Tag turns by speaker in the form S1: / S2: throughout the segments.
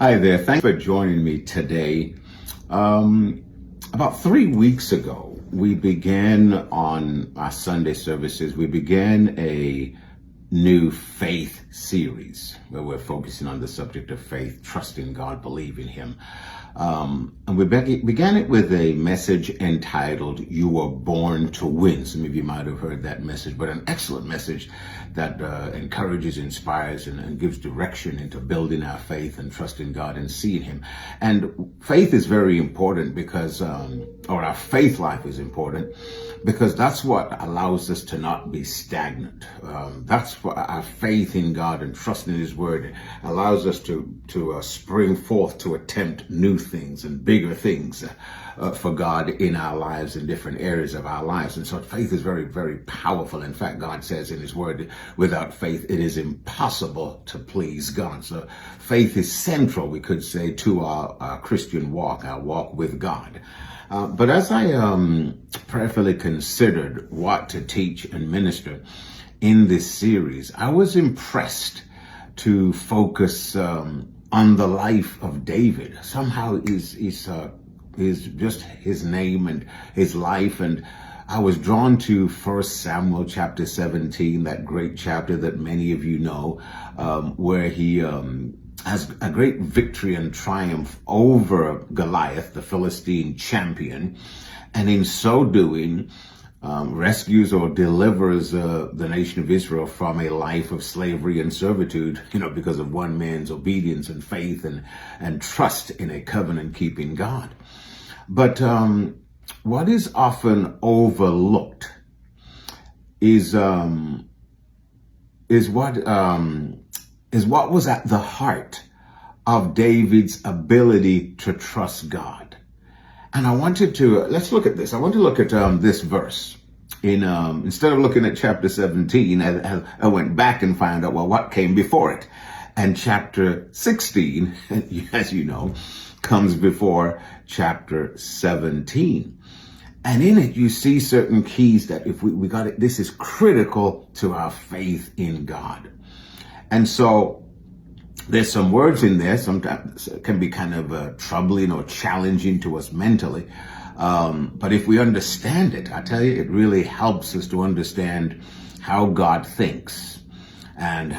S1: Hi there. Thanks for joining me today. About 3 weeks ago, we began on our Sunday services, we began a new faith series where we're focusing on the subject of faith, trusting God, believing Him. And we began it with a message entitled, "You Were Born to Win." Some of you might have heard that message, but an excellent message that encourages, inspires, and gives direction into building our faith and trusting God and seeing Him. And faith is very important because, or our faith life is important because that's what allows us to not be stagnant. That's what our faith in God and trusting in His Word allows us to spring forth to attempt new things and bigger things for God in our lives, in different areas of our lives. And so faith is very, very powerful. In fact, God says in His Word, without faith, it is impossible to please God. So faith is central, we could say, to our Christian walk, our walk with God. But as I prayerfully considered what to teach and minister in this series, I was impressed to focus on the life of David. Somehow is just his name and his life, and I was drawn to 1 Samuel chapter 17, that great chapter that many of you know, where he has a great victory and triumph over Goliath, the Philistine champion, and in so doing, rescues or delivers the nation of Israel from a life of slavery and servitude, because of one man's obedience and faith and trust in a covenant-keeping God. But what is often overlooked is what was at the heart of David's ability to trust God. And I wanted to, let's look at this. I want to look at this verse. Instead of looking at chapter 17, I went back and found out, what came before it. And chapter 16, as you know, comes before chapter 17. And in it, you see certain keys that if we got it, this is critical to our faith in God. And so there's some words in there, sometimes can be kind of troubling or challenging to us mentally. But if we understand it, I tell you, it really helps us to understand how God thinks and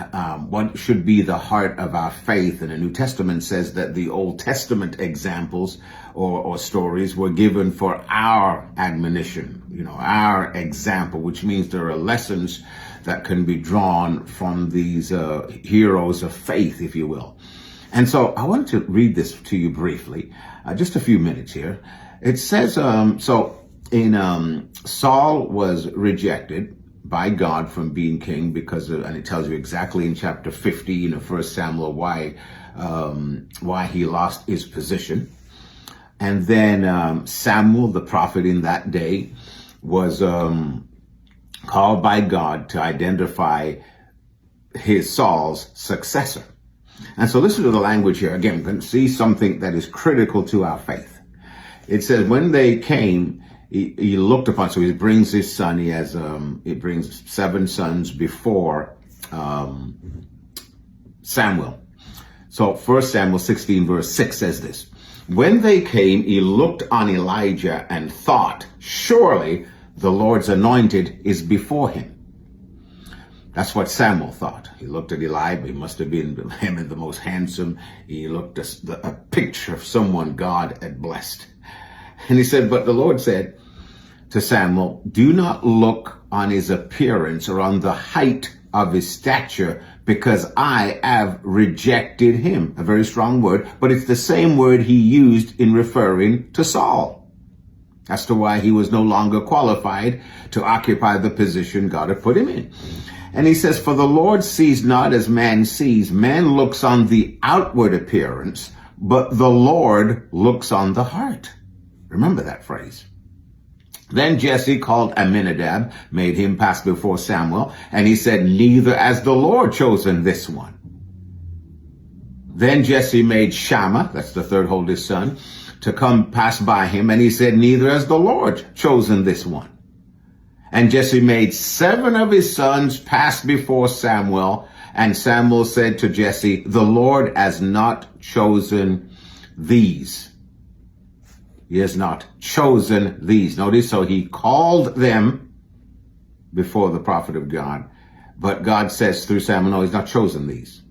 S1: what should be the heart of our faith. And the New Testament says that the Old Testament examples or stories were given for our admonition, our example, which means there are lessons that can be drawn from these heroes of faith, if you will. And so I want to read this to you briefly, just a few minutes here. It says, Saul was rejected by God from being king because and it tells you exactly in chapter 15 of 1 Samuel why he lost his position. And then Samuel, the prophet in that day, was called by God to identify Saul's successor. And so listen to the language here. Again, we're going to see something that is critical to our faith. It says, when they came, he looked upon, so he brings his son, he brings 7 sons before Samuel. So 1 Samuel 16 verse 6 says this, when they came, he looked on Elijah and thought, surely the Lord's anointed is before him. That's what Samuel thought. He looked at Elijah. He must have been him and the most handsome. He looked at a picture of someone God had blessed. And he said, but the Lord said to Samuel, do not look on his appearance or on the height of his stature, because I have rejected him. A very strong word, but it's the same word he used in referring to Saul as to why he was no longer qualified to occupy the position God had put him in. And he says, for the Lord sees not as man sees. Man looks on the outward appearance, but the Lord looks on the heart. Remember that phrase. Then Jesse called Amminadab, made him pass before Samuel, and he said, neither has the Lord chosen this one. Then Jesse made Shammah, that's the third oldest son, to come pass by him, and he said, neither has the Lord chosen this one. And Jesse made 7 of his sons pass before Samuel, And Samuel said to Jesse, the Lord has not chosen these. He has not chosen these. Notice, so he called them before the prophet of God. But God says through Samuel, no, he's not chosen these.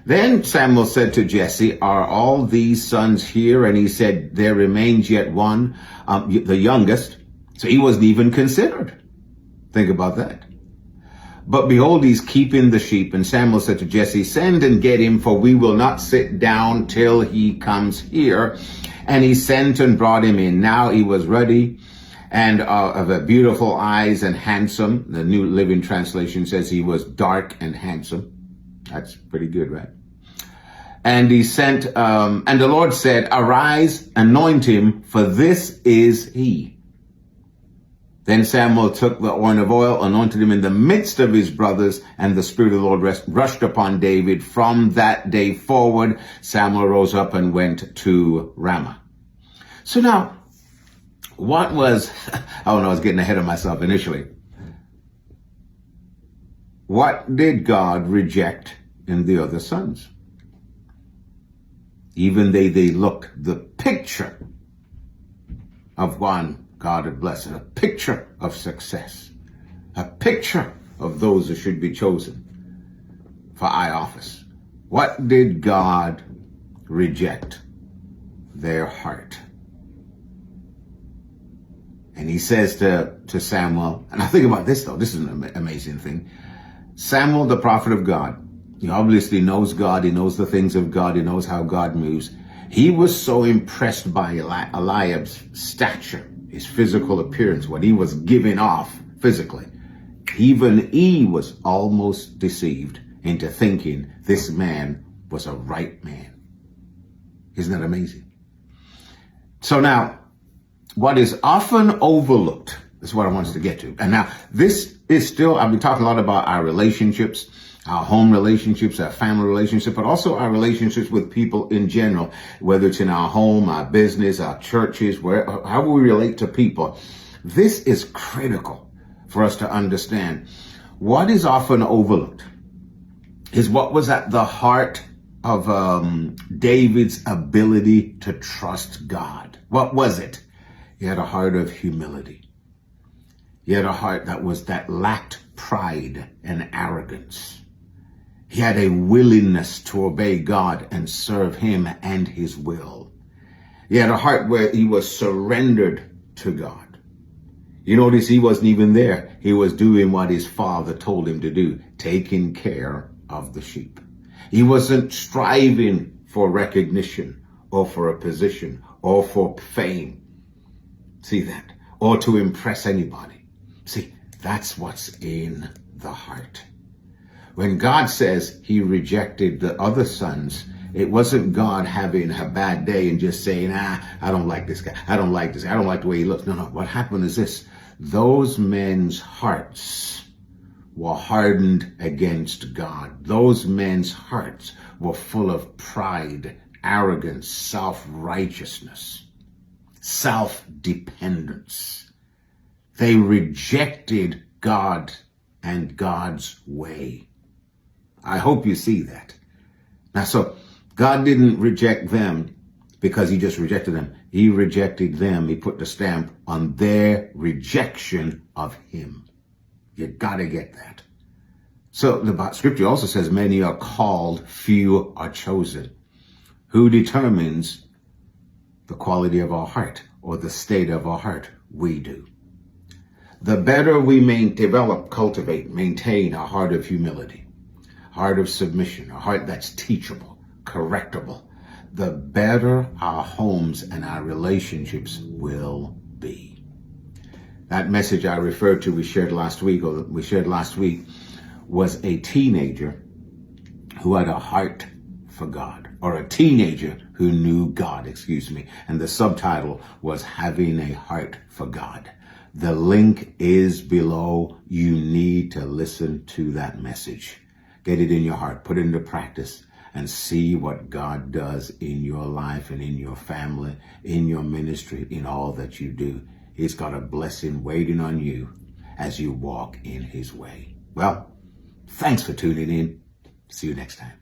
S1: Then Samuel said to Jesse, are all these sons here? And he said, there remains yet one, the youngest. So he wasn't even considered. Think about that. But behold, he's keeping the sheep. And Samuel said to Jesse, send and get him, for we will not sit down till he comes here. And he sent and brought him in. Now he was ruddy and of a beautiful eyes and handsome. The New Living Translation says he was dark and handsome. That's pretty good, right? And he sent, and the Lord said, arise, anoint him, for this is he. Then Samuel took the horn of oil, anointed him in the midst of his brothers, and the Spirit of the Lord rushed upon David. From that day forward, Samuel rose up and went to Ramah. So now, what was, I was getting ahead of myself initially. What did God reject in the other sons? Even they looked the picture of one God had blessed, a picture of success, a picture of those who should be chosen for high office. What did God reject? Their heart. And he says to Samuel, and I think about this though, this is an amazing thing. Samuel, the prophet of God, he obviously knows God, he knows the things of God, he knows how God moves. He was so impressed by Eliab's stature, his physical appearance, what he was giving off physically. Even he was almost deceived into thinking this man was a right man. Isn't that amazing? So now, what is often overlooked is what I want us to get to. And now, this is still, I've been talking a lot about our relationships, our home relationships, our family relationships, but also our relationships with people in general, whether it's in our home, our business, our churches, however we relate to people. This is critical for us to understand. What is often overlooked is what was at the heart of David's ability to trust God. What was it? He had a heart of humility. He had a heart that lacked pride and arrogance. He had a willingness to obey God and serve him and his will. He had a heart where he was surrendered to God. You notice he wasn't even there. He was doing what his father told him to do, taking care of the sheep. He wasn't striving for recognition or for a position or for fame. See that? Or to impress anybody. See, that's what's in the heart. When God says he rejected the other sons, it wasn't God having a bad day and just saying, I don't like this guy. I don't like this guy. I don't like the way he looks. No. What happened is this. Those men's hearts were hardened against God. Those men's hearts were full of pride, arrogance, self-righteousness, self-dependence. They rejected God and God's way. I hope you see that. Now, so God didn't reject them because he just rejected them. He rejected them. He put the stamp on their rejection of him. You got to get that. So the scripture also says many are called, few are chosen. Who determines the quality of our heart or the state of our heart? We do. The better we may develop, cultivate, maintain a heart of humility, heart of submission, a heart that's teachable, correctable, the better our homes and our relationships will be. That message I referred to, we shared last week, was a teenager who had a heart for God, or a teenager who knew God, and the subtitle was Having a Heart for God. The link is below. You need to listen to that message. Get it in your heart, put it into practice, and see what God does in your life and in your family, in your ministry, in all that you do. He's got a blessing waiting on you as you walk in his way. Well, thanks for tuning in. See you next time.